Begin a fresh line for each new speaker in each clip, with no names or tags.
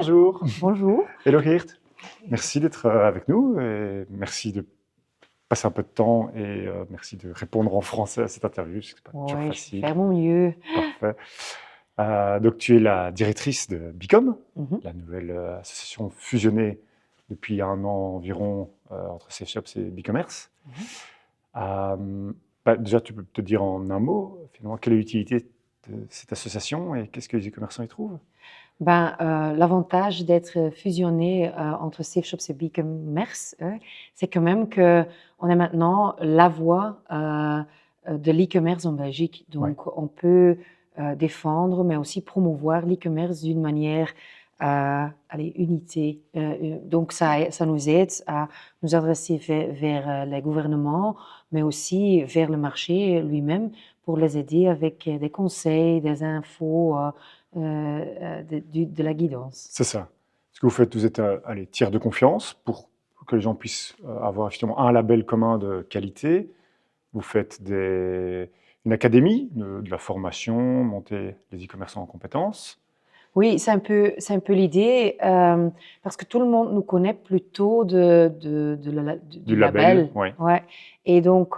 Bonjour,
Bonjour.
hello Geert. Merci d'être avec nous et merci de passer un peu de temps et merci de répondre en français à cette interview, parce que c'est pas toujours
Oui, je vais
facile.
faire mon mieux.
Parfait. Donc tu es la directrice de Bicom,
Mhm.
la nouvelle association fusionnée depuis un an environ entre Safe Shops et Bicommerce.
Mhm.
Déjà, tu peux te dire en un mot, finalement, quelle est l'utilité de cette association et qu'est-ce que les e-commerçants y trouvent?
L'avantage d'être fusionné entre Safe Shops et BeCommerce, c'est quand même que on est maintenant la voix de l'e-commerce en Belgique.
Ouais,
Donc, on peut défendre, mais aussi promouvoir l'e-commerce d'une manière, unité. Donc, ça nous aide à nous adresser vers les gouvernements, mais aussi vers le marché lui-même pour les aider avec des conseils, des infos. De la guidance.
c'est ça. Ce que vous faites, vous êtes allez, tiers de confiance pour que les gens puissent avoir justement un label commun de qualité. Vous faites une académie de la formation, monter les e-commerçants en compétences.
Oui, c'est un peu l'idée, parce que tout le monde nous connaît plutôt
Du
du
label,
label.
ouais.
Ouais. Et donc,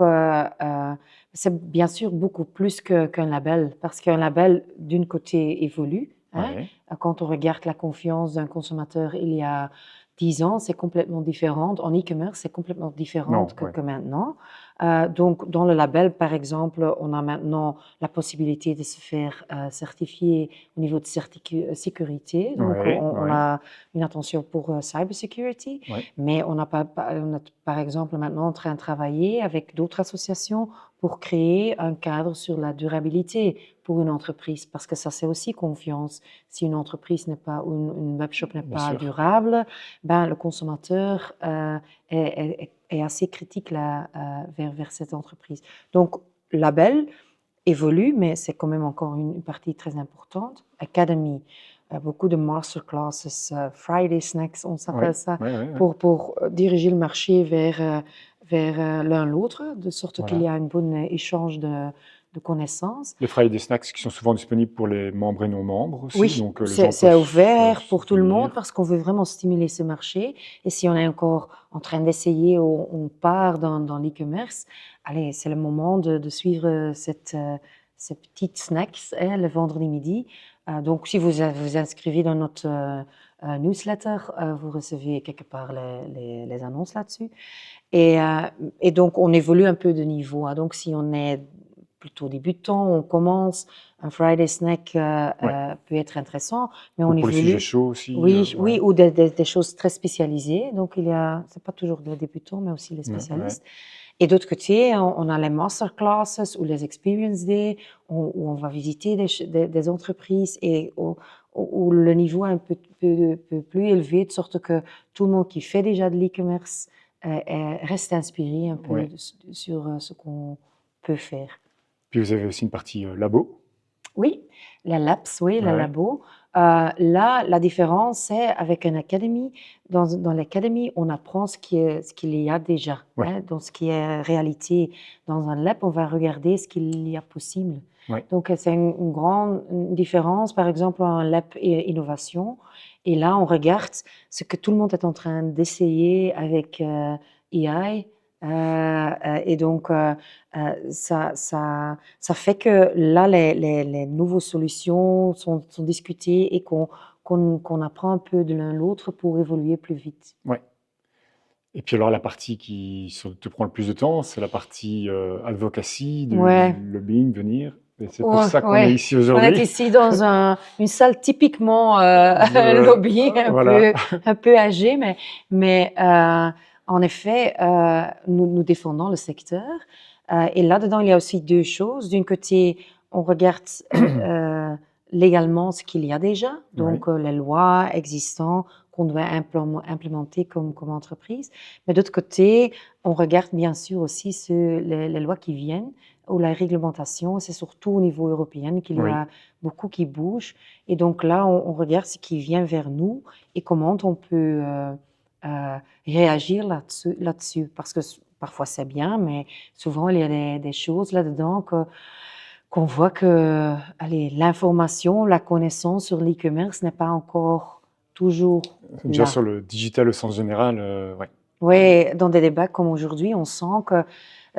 c'est bien sûr beaucoup plus qu'un label, parce qu'un label, d'une côté, évolue. Hein.
Ouais.
Quand on regarde la confiance d'un consommateur il y a 10 ans, c'est complètement différent. En e-commerce, c'est complètement différent
Non, ouais.
que maintenant. Donc, dans le label, par exemple, on a maintenant la possibilité de se faire certifier au niveau de sécurité. Donc,
Ouais,
on
ouais,
a une attention pour cyber security,
ouais.
mais on est par exemple maintenant en train de travailler avec d'autres associations pour créer un cadre sur la durabilité pour une entreprise, parce que ça, c'est aussi confiance. Si une entreprise n'est pas, ou une webshop n'est
Bien
pas
sûr.
durable, ben, le consommateur est assez critique là, vers cette entreprise. Donc, label, évolue, mais c'est quand même encore une partie très importante. Academy, beaucoup de masterclasses, Friday Snacks, on s'appelle
Ouais,
ça,
ouais, ouais, ouais.
pour diriger le marché vers l'un l'autre, de sorte qu'il
Voilà.
y a un bon échange de connaissances.
Les Friday Snacks qui sont souvent disponibles pour les membres et non-membres aussi,
Oui,
donc les gens
c'est
peuvent
ouvert pour tout le monde
venir.
parce qu'on veut vraiment stimuler ce marché. Et si on est encore en train d'essayer, on part dans l'e-commerce, allez, c'est le moment de suivre ces petites snacks le vendredi midi. Donc, si vous inscrivez dans notre newsletter, vous recevez quelque part les annonces là-dessus. Et, euh, et donc, on évolue un peu de niveau. Hein. Donc, si on est plutôt débutant, on commence, un Friday snack
Ouais.
peut être intéressant, mais
Ou
on
pour les sujets
évolue.
chauds aussi.
Oui,
Ouais.
oui, ou des choses très spécialisées. Donc, c'est pas toujours les débutants, mais aussi les
Ouais, ouais.
spécialistes. Et d'autre côté, on a les masterclasses ou les experience days où on va visiter des entreprises et où le niveau est un peu plus élevé, de sorte que tout le monde qui fait déjà de l'e-commerce reste inspiré un peu
Ouais.
sur ce qu'on peut faire.
Puis vous avez aussi une partie labo.
Oui, la LAPS, oui, la
Ouais.
labo. Là, la différence, c'est avec une académie. Dans l'académie, on apprend ce qu'il y a déjà.
Ouais.
Hein, dans ce qui est réalité. Dans un lab, on va regarder ce qu'il y a possible.
Ouais.
Donc, c'est une grande différence, par exemple, en lab innovation. Et là, on regarde ce que tout le monde est en train d'essayer avec AI. Et donc, ça fait que là, les nouvelles solutions sont discutées et qu'on apprend un peu de l'un l'autre pour évoluer plus vite.
Ouais. Et puis alors la partie te prend le plus de temps, c'est la partie advocacy, du
Ouais,
lobbying, venir. Et c'est pour
ouais,
ça qu'on est
ouais.
ici
On est
aujourd'hui.
ici dans une salle typiquement
De-
lobby,
voilà.
un peu âgée, mais en effet, nous défendons le secteur. Et là-dedans, il y a aussi deux choses. D'un côté, on regarde légalement ce qu'il y a déjà,
Ouais.
donc les lois existantes qu'on doit implémenter comme entreprise. Mais d'autre côté, on regarde bien sûr aussi les lois qui viennent ou la réglementation. C'est surtout au niveau européen qu'il y
Oui.
a beaucoup qui bouge. Et donc là, on regarde ce qui vient vers nous et comment on peut réagir là-dessus. Parce que parfois c'est bien, mais souvent il y a des choses là-dedans qu'on voit que allez, l'information, la connaissance sur l'e-commerce n'est pas encore toujours
Déjà
là.
sur le digital au sens général, ouais.
Oui, dans des débats comme aujourd'hui, on sent que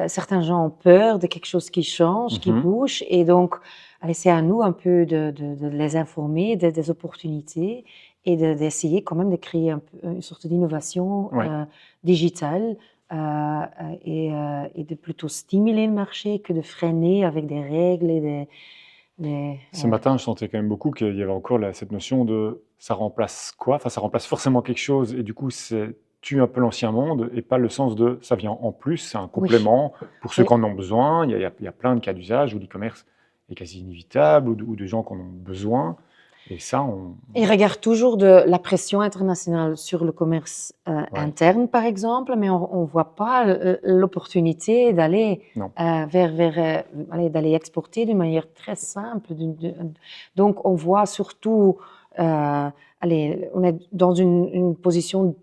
certains gens ont peur de quelque chose qui change, qui
Mhm.
bouge, et donc, allez, c'est à nous un peu de les informer des opportunités et d'essayer quand même de créer une sorte d'innovation
Ouais.
digitale et de plutôt stimuler le marché que de freiner avec des règles et
Ce matin, je sentais quand même beaucoup qu'il y avait encore cette notion de ça remplace quoi? Enfin, ça remplace forcément quelque chose et du coup, c'est tue un peu l'ancien monde et pas le sens de ça vient en plus, c'est un
oui,
complément pour ceux
oui.
qui en ont besoin. Il y a plein de cas d'usage où l'e-commerce est quasi inévitable ou de gens qui en ont besoin et ça,
Ils regardent toujours de la pression internationale sur le commerce
ouais,
interne, par exemple, mais on ne voit pas l'opportunité d'aller
non.
d'aller exporter d'une manière très simple. Donc, on voit surtout, on est dans une position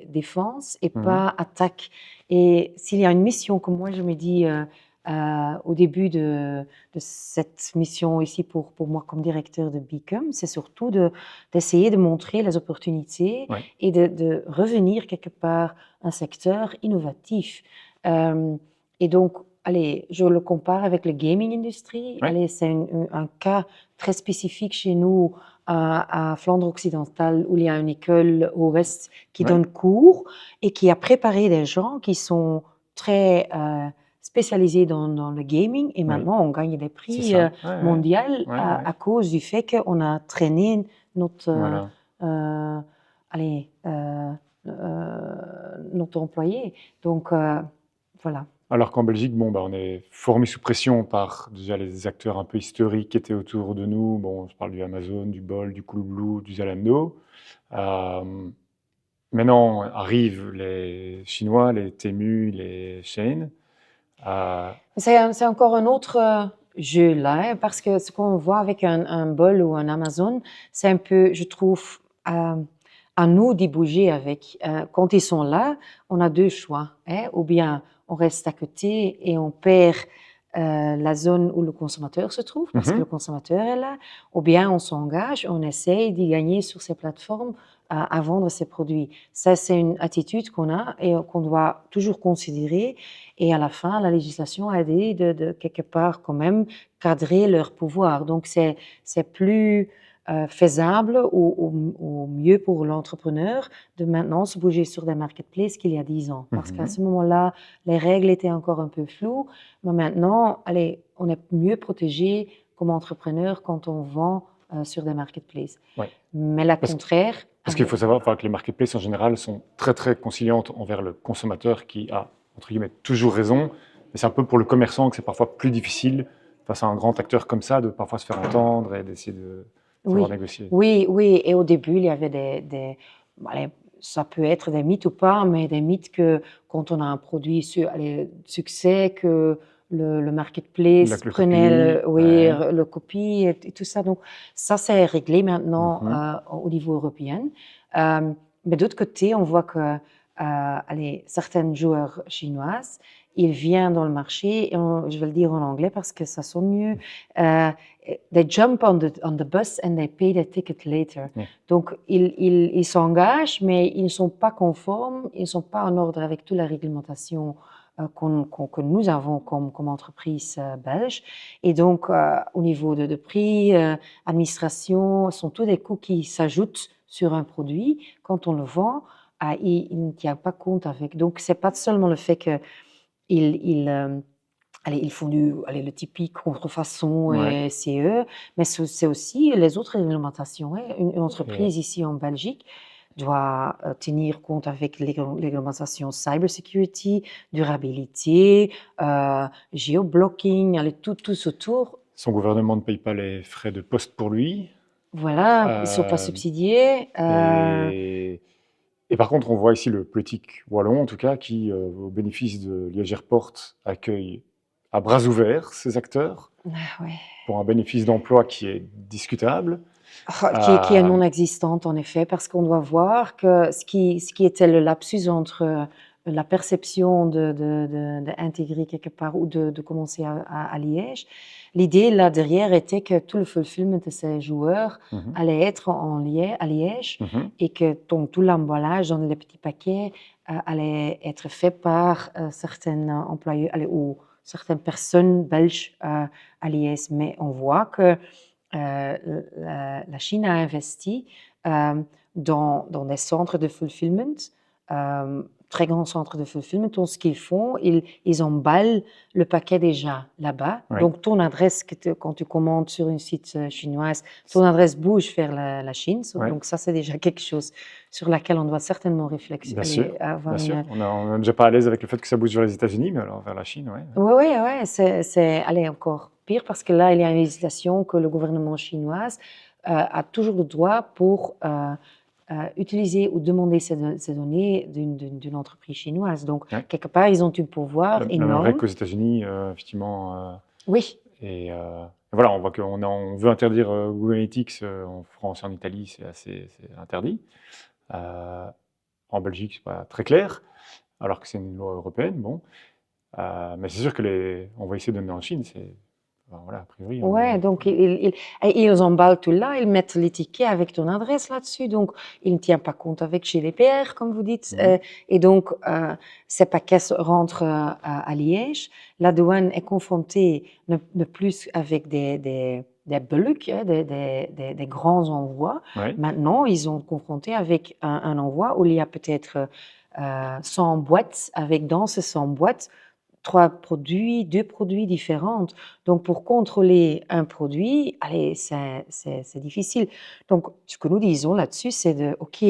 défense et
Mhm.
pas attaque. Et s'il y a une mission, comme moi je me dis au début de cette mission ici pour moi comme directeur de Bicom, c'est surtout d'essayer de montrer les opportunités
Ouais,
et de revenir quelque part un secteur innovatif. Euh, et donc, allez, je le compare avec le gaming industry.
ouais,
Allez, c'est un cas très spécifique chez nous à Flandre occidentale où il y a une école au West qui
ouais,
donne cours et qui a préparé des gens qui sont très spécialisés dans le gaming et
oui,
maintenant on gagne des
c'est
prix
ça. Ouais, ouais,
mondiaux
ouais, ouais.
à cause du fait qu'on a traîné notre,
Voilà.
euh, allez, notre employé. Donc voilà.
Alors qu'en Belgique, bon, bah, on est fort mis sous pression par déjà les acteurs un peu historiques qui étaient autour de nous. Bon, je parle du Amazon, du Bol, du Coolblue, du Zalando. Euh, Maintenant arrivent les Chinois, les Temu, les Shein. Euh,
C'est encore un autre jeu là, hein, parce que ce qu'on voit avec un Bol ou un Amazon, c'est un peu, je trouve, à nous d'y bouger avec. Quand ils sont là, on a deux choix, hein, ou bien on reste à côté et on perd la zone où le consommateur se trouve, parce que
mhm,
le consommateur est là, ou bien on s'engage, on essaye d'y gagner sur ces plateformes à vendre ses produits. Ça, c'est une attitude qu'on a et qu'on doit toujours considérer. Et à la fin, la législation a aidé de quelque part quand même cadrer leur pouvoir. Donc, c'est plus faisable ou mieux pour l'entrepreneur de maintenant se bouger sur des marketplaces qu'il y a 10 ans. Parce qu'à
mhm.
ce moment-là, les règles étaient encore un peu floues. Mais maintenant, allez, on est mieux protégé comme entrepreneur quand on vend sur des marketplaces.
Ouais.
Mais le
Parce,
contraire,
parce qu'il faut savoir enfin, que les marketplaces en général sont très très conciliantes envers le consommateur qui a, entre guillemets, toujours raison. Mais c'est un peu pour le commerçant que c'est parfois plus difficile face à un grand acteur comme ça de parfois se faire entendre et d'essayer de savoir
oui,
négocier.
oui, oui. Et au début, il y avait allez, ça peut être des mythes ou pas, mais des mythes que quand on a un produit allez, succès, que le
La
marketplace
le
prenait
copie,
oui,
ouais.
le copie et tout ça. Donc, ça, c'est réglé maintenant
Mhm.
au niveau européen. Euh, mais d'autre côté, on voit que allez, certaines joueurs chinoises, ils viennent dans le marché, et je vais le dire en anglais parce que ça sonne mieux. Euh, They jump on the bus and they pay their ticket later.
Ouais.
Donc, ils s'engagent, mais ils ne sont pas conformes, ils ne sont pas en ordre avec toute la réglementation que nous avons comme entreprise belge. Et donc, au niveau de prix, administration, ce sont tous des coûts qui s'ajoutent sur un produit. Quand on le vend, il ne tient pas compte avec. Donc, ce n'est pas seulement le fait qu'ils allez, ils font le typique contrefaçon
Ouais.
et CE, mais c'est aussi les autres réglementations, hein. Une
Et
entreprise ici en Belgique doit tenir compte avec les réglementations cybersecurity, durabilité, géoblocking, allez, tout autour.
son gouvernement ne paye pas les frais de poste pour lui.
Voilà, ils ne sont pas
Euh,
subsidiés.
et, et par contre, on voit ici le politique wallon, en tout cas, qui, au bénéfice de Liège Airport, accueille à bras ouverts ces acteurs
Ouais.
pour un bénéfice d'emploi qui est discutable.
Qui est
Euh,
non existante en effet, parce qu'on doit voir que ce qui était le lapsus entre la perception d'intégrer quelque part ou de commencer à Liège. L'idée là derrière était que tout le fulfillment de ces joueurs
Mhm.
allait être à Liège
Mhm.
et que donc, tout l'emballage dans les petits paquets allait être fait par certains employeurs ou certaines personnes belges à Liège. Mais on voit que la Chine a investi dans des centres de fulfillment, très grands centres de fulfillment. Donc, ce qu'ils font, ils emballent le paquet déjà là-bas.
Oui.
Donc, ton adresse, quand tu commandes sur un site chinoise, ton adresse bouge vers la Chine.
Ouais.
Donc, ça, c'est déjà quelque chose sur laquelle on doit certainement
Bien
réfléchir.
sûr,
Avoir
bien sûr. On est déjà pas à l'aise avec le fait que ça bouge vers les États-Unis, mais alors vers la Chine, ouais.
Oui, oui, ouais, c'est allez, encore pire parce que là, il y a une législation que le gouvernement chinois a toujours le droit pour utiliser ou demander ces données d'une entreprise chinoise. Donc,
Ouais.
quelque part, ils ont un pouvoir
La même
énorme.
règle qu'aux États-Unis, effectivement.
Oui,
Et voilà, on voit qu'on veut interdire Google Analytics en France et en Italie, c'est interdit. En Belgique, c'est pas très clair, alors que c'est une loi européenne. Bon, mais c'est sûr que on va essayer de donner en Chine. Enfin, voilà, a priori.
ouais, donc ils emballent tout là, ils mettent l'étiquette avec ton adresse là-dessus, donc ils ne tiennent pas compte avec GDPR, comme vous dites.
Mhm.
Et donc, ces paquets rentrent à Liège. La douane est confrontée ne plus avec des bulk, des grands envois.
Ouais.
Maintenant, ils sont confrontés avec un envoi où il y a peut-être 100 boîtes, avec dans ces 100 boîtes, 2 produits différents. Donc, pour contrôler un produit, allez, c'est difficile. Donc, ce que nous disons là-dessus, c'est OK,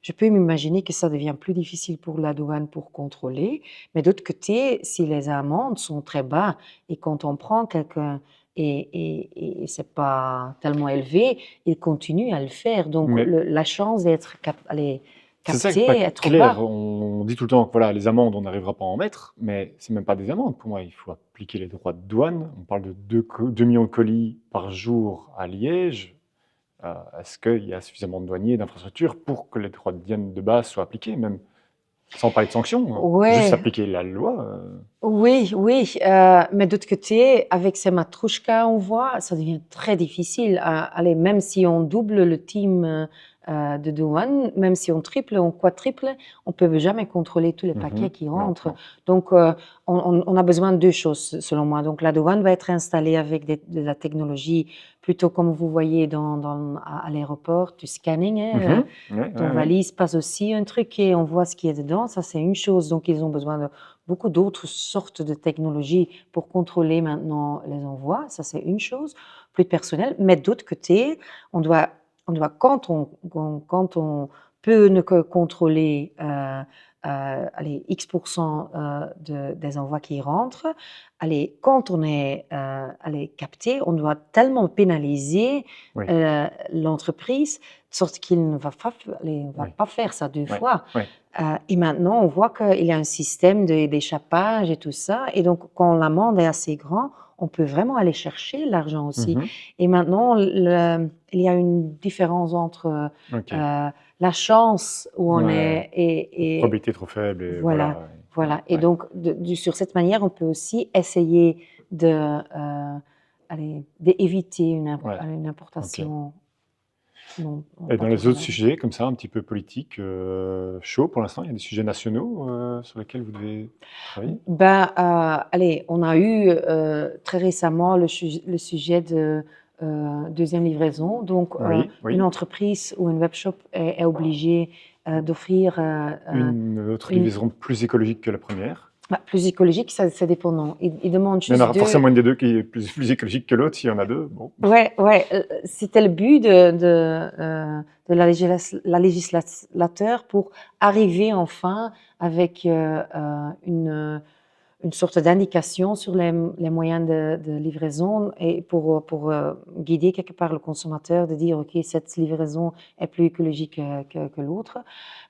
je peux m'imaginer que ça devient plus difficile pour la douane pour contrôler, mais d'autre côté, si les amendes sont très bas et quand on prend quelqu'un et c'est pas tellement élevé, il continue à le faire. Donc,
Mais
la chance d'être
c'est ça qui
capté
n'est pas
est trop
clair.
bas.
On dit tout le temps que voilà, les amendes, on n'arrivera pas à en mettre, mais c'est même pas des amendes. Pour moi, il faut appliquer les droits de douane. On parle de 2 millions de colis par jour à Liège. Est-ce qu'il y a suffisamment de douaniers et d'infrastructures pour que les droits de douane de base soient appliqués, même sans parler de sanctions, hein. Juste
Ouais.
appliquer la loi.
Oui, oui, mais d'autre côté, avec ces matrouchkas, on voit, ça devient très difficile. Allez, même si on double le team de douane, même si on triple, on quadruple, on peut jamais contrôler tous les paquets qui
Non,
rentrent.
non.
Donc, on a besoin de 2 choses, selon moi. Donc, la douane va être installée avec de la technologie, plutôt comme vous voyez à l'aéroport, du scanning, hein,
Ouais,
ton
ouais, ouais.
valise passe aussi un truc et on voit ce qui est dedans. Ça, c'est une chose. Donc, ils ont besoin de beaucoup d'autres sortes de technologies pour contrôler maintenant les envois. Ça, c'est une chose, plus personnelle. Mais d'autre côté, on doit quand on peut ne que contrôler allez, X% des envois qui rentrent, allez, quand on est allez, capté, on doit tellement pénaliser
Oui.
l'entreprise, de sorte qu'il ne va
Oui.
pas faire ça 2
Ouais,
fois.
ouais.
Et maintenant, on voit qu'il y a un système d'échappage et tout ça. Et donc, quand l'amende est assez grande, on peut vraiment aller chercher l'argent aussi.
Mhm.
Et maintenant, il y a une différence entre
Ok.
la chance où on
Ouais.
est et
Probabilité trop faible et
voilà,
voilà.
voilà.
Ouais,
Et
ouais.
donc, sur cette manière, on peut aussi essayer d'éviter
Ouais.
une
Ok.
importation non,
Et
pas
dans
trop
les autres
raisonnable.
sujets, comme ça, un petit peu politiques, chauds pour l'instant, il y a des sujets nationaux sur lesquels vous devez travailler?
Ben, allez, on a eu très récemment le sujet de deuxième livraison. Donc,
Oui,
une
oui.
entreprise ou une webshop est obligée d'offrir
Une autre
une
livraison plus écologique que la première.
plus écologique, ça dépend. Non. Ils demandent
Il y en
juste
aura
deux.
forcément une des deux qui est plus écologique que l'autre, s'il y en a deux. Bon.
Ouais, ouais, c'était le but de la législateur pour arriver enfin avec une sorte d'indication sur les moyens de livraison et pour guider quelque part le consommateur de dire, OK, cette livraison est plus écologique que l'autre.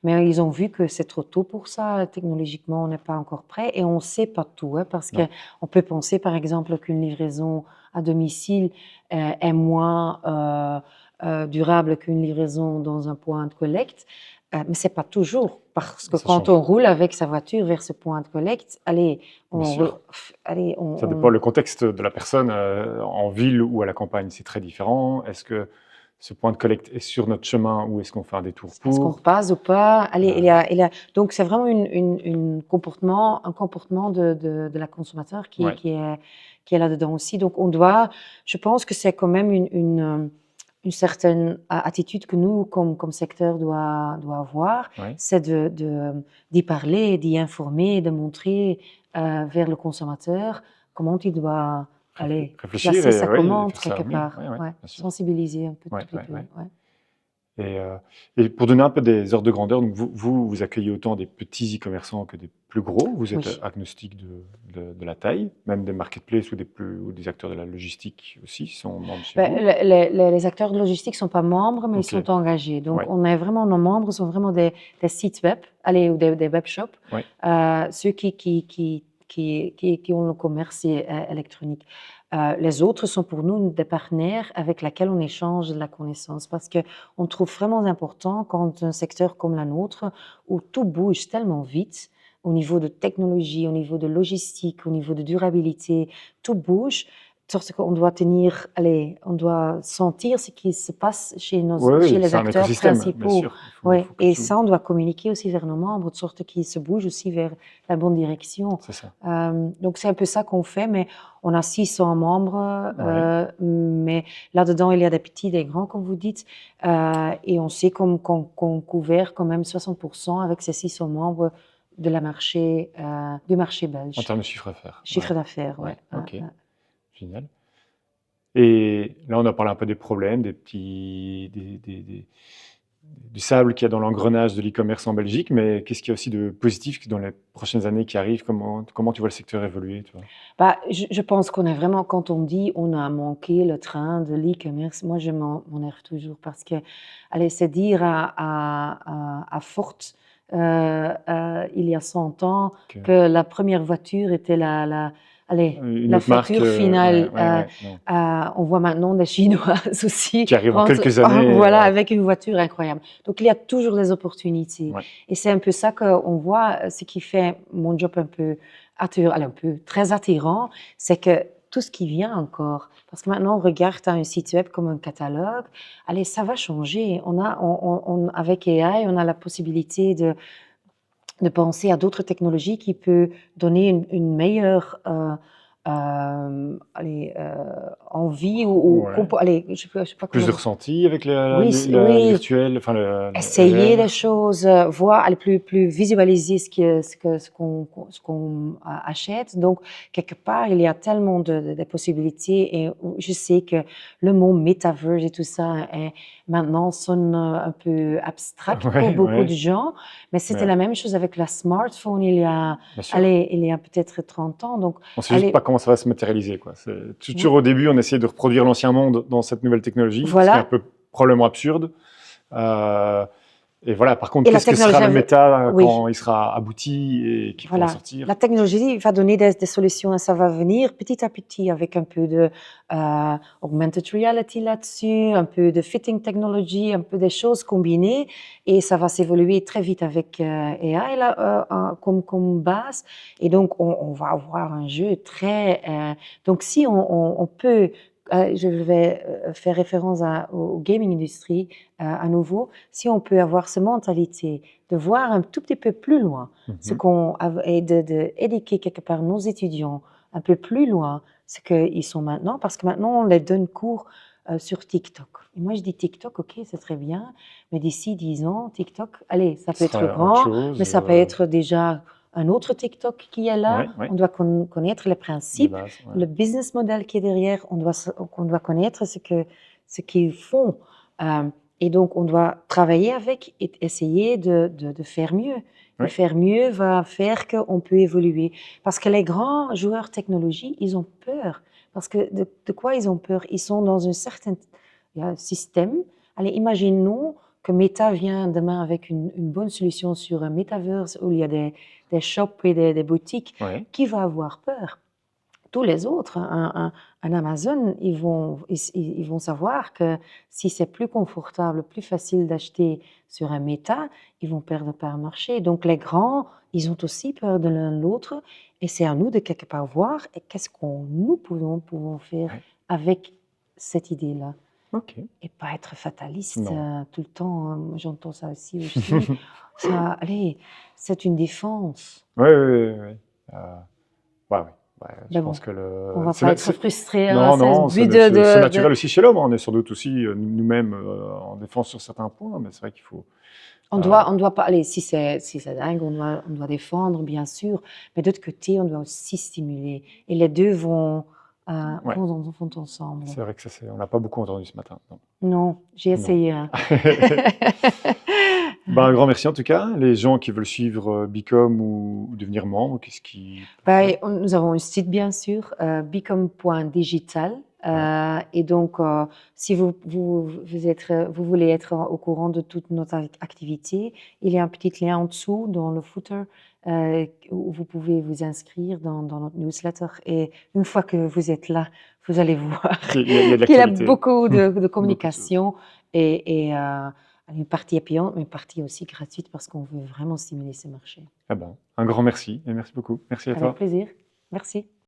Mais ils ont vu que c'est trop tôt pour ça. Technologiquement, on n'est pas encore prêt et on ne sait pas tout, hein, parce
Non.
qu'on peut penser, par exemple, qu'une livraison à domicile est moins durable qu'une livraison dans un point de collecte. Mais c'est pas toujours, parce que
Ça
quand
change.
on roule avec sa voiture vers ce point de collecte, allez,
Bien sûr.
allez,
Ça dépend le contexte de la personne. En ville ou à la campagne, c'est très différent. Est-ce que ce point de collecte est sur notre chemin ou est-ce qu'on fait un détour
est-ce qu'on
pour?
repasse ou pas? Allez,
Euh,
donc c'est vraiment un comportement de la consommateur
ouais,
qui est là-dedans aussi. Donc je pense que c'est quand même une certaine attitude que nous, comme secteur, doit avoir,
ouais.
c'est d'y parler, d'y informer, de montrer vers le consommateur comment il doit aller
Réfléchir
placer
et
sa
ouais,
commande
faire ça
quelque
au mieux.
part.
Ouais, ouais,
Ouais.
bien sûr.
Sensibiliser un peu, tout
Ouais,
petit
ouais,
peu.
ouais.
Ouais.
Et pour donner un peu des ordres de grandeur, donc vous accueillez autant des petits e-commerçants que des plus gros. Vous êtes
Oui.
agnostique de la taille, même des marketplaces ou des acteurs de la logistique aussi sont membres chez
Ben,
vous.
les acteurs de logistique ne sont pas membres, mais ils
Ok,
sont engagés. Donc,
ouais,
nos membres sont vraiment des sites web, allez, ou des webshops,
ouais,
ceux qui ont le commerce électronique. Les autres sont pour nous des partenaires avec lesquels on échange de la connaissance parce qu'on trouve vraiment important quand un secteur comme la nôtre, où tout bouge tellement vite, au niveau de technologie, au niveau de logistique, au niveau de durabilité, tout bouge de sorte qu'on doit allez, on doit sentir ce qui se passe
ouais,
chez
oui,
les
c'est un
acteurs
écosystème, bien
principaux.
sûr.
Ouais.
Faut que
Et
tout.
ça, on doit communiquer aussi vers nos membres, de sorte qu'ils se bougent aussi vers la bonne direction.
C'est ça.
Donc, c'est un peu ça qu'on fait, mais on a 600 membres,
Ouais.
mais là-dedans, il y a des petits, des grands, comme vous dites, et on sait qu'on couvert quand même 60% avec ces 600 membres du marché
En
belge.
termes de chiffre d'affaires. Ouais,
Chiffre d'affaires,
ouais,
ouais.
ok, génial. Et là, on a parlé un peu des problèmes, du sable qu'il y a dans l'engrenage de l'e-commerce en Belgique, mais qu'est-ce qu'il y a aussi de positif dans les prochaines années qui arrivent? Comment tu vois le secteur évoluer, toi?
Bah, je pense qu'on est vraiment, quand on dit on a manqué le train de l'e-commerce, moi je m'énerve toujours parce que, allez, c'est dire à Ford, il y a 100 ans,
Que-
que la première voiture était allez,
Une
la
autre marque,
voiture
ouais,
finale.
ouais, ouais, non.
On voit maintenant des Chinoises aussi
Qui arrive en quelques années,
voilà,
ouais,
avec une voiture incroyable. Donc il y a toujours des opportunités.
ouais,
Et c'est un peu ça qu'on voit, ce qui fait mon job un peu allez, un peu très attirant, c'est que tout ce qui vient encore, parce que maintenant on regarde un site web comme un catalogue, allez, ça va changer. Avec AI, on a la possibilité de penser à d'autres technologies qui peuvent donner une meilleure allez, envie
ouais.
allez, je sais pas
Plus
comment
de
dire.
ressenti avec
Oui,
la
oui,
virtuelle, enfin le
essayer des
VR.
choses, voir, aller plus visualiser ce qu'on achète. Donc, quelque part, il y a tellement de possibilités et je sais que le mot metaverse et tout ça maintenant sonne un peu abstract pour
Ouais,
beaucoup de
ouais,
gens, mais c'était
mais
la même chose avec la smartphone
bien sûr.
allez, il y a peut-être 30 ans. Donc,
On sait juste pas
allez,
comment ça va se matérialiser, quoi. C'est toujours
vo-
au début, on essaie de reproduire l'ancien monde dans cette nouvelle technologie, ce qui est un
voilà.
peu probablement absurde. Euh, et voilà, par contre,
Et la
qu'est-ce que sera
technologie,
le méta
oui.
quand il sera abouti et qu'il pourra
Voilà, la
sortir?
technologie va donner des solutions et ça va venir petit à petit avec un peu de augmented reality là-dessus, un peu de fitting technology, un peu des choses combinées et ça va s'évoluer très vite avec AI là, comme base. Et donc, on va avoir un jeu très... donc, si on peut... je vais faire référence au gaming industry à nouveau. Si on peut avoir cette mentalité de voir un tout petit peu plus loin, ce
Mhm.
qu'on et d'éduquer quelque part nos étudiants un peu plus loin ce qu'ils sont maintenant, parce que maintenant on les donne cours sur TikTok. Et moi je dis TikTok, ok, c'est très bien, mais d'ici 10 ans, TikTok, allez, ça peut
Ce
être
sera autre
grand, mais
chose.
ça peut être déjà un autre TikTok qui est là.
Ouais, ouais,
On doit connaître les
de
principes,
base. Ouais.
le business model qui est derrière. On doit connaître ce qu'ils font. Euh, et donc, on doit travailler avec et essayer de faire mieux. Et
Ouais.
faire mieux va faire qu'on peut évoluer. Parce que les grands joueurs technologie, ils ont peur. Parce que de quoi ils ont peur? Ils sont dans un certain système. Allez, imaginons que Meta vient demain avec une bonne solution sur un metaverse où il y a des shops et des boutiques.
Ouais.
Qui va avoir peur? tous les autres. Un Amazon, ils vont savoir que si c'est plus confortable, plus facile d'acheter sur un Meta, ils vont perdre part de marché. Donc les grands, ils ont aussi peur de l'un de l'autre et c'est à nous de quelque part voir et qu'est-ce qu'on nous pouvons faire
Ouais.
avec cette idée-là.
Ok.
Et pas être fataliste
Non.
tout le temps, hein. J'entends ça aussi. Ça, allez, c'est une défense.
Oui, oui, oui, oui. Ouais, ouais, ouais, je
Mais
pense
bon,
que
on va pas être frustré, hein.
non,
C'est le
non,
but
c'est naturel aussi chez l'homme. On est sans doute aussi nous-mêmes en défense sur certains points, mais c'est vrai qu'il faut.
On doit pas, allez, si c'est dingue, on doit défendre, bien sûr, mais d'autre côté, on doit aussi stimuler. Et les deux
Ouais,
vont ensemble.
c'est vrai que on l'a pas beaucoup entendu ce matin. Non.
Non, j'ai
Non.
essayé, hein.
Ben, un grand merci en tout cas. Les gens qui veulent suivre Bicom ou devenir membre, qu'est-ce qu'ils peuvent faire?
Nous avons un site, bien sûr, bicom.digital.
Ouais.
Et donc, si vous voulez être au courant de toutes nos activités, il y a un petit lien en dessous dans le footer où vous pouvez vous inscrire dans notre newsletter. Et une fois que vous êtes là, vous allez voir
Il y a de
qu'il y a
l'actualité.
beaucoup de
Beaucoup de choses.
communication et une partie payante, mais une partie aussi gratuite parce qu'on veut vraiment stimuler ces marchés.
Ah ben, un grand merci et merci beaucoup. Merci à
Avec
toi.
plaisir. Merci.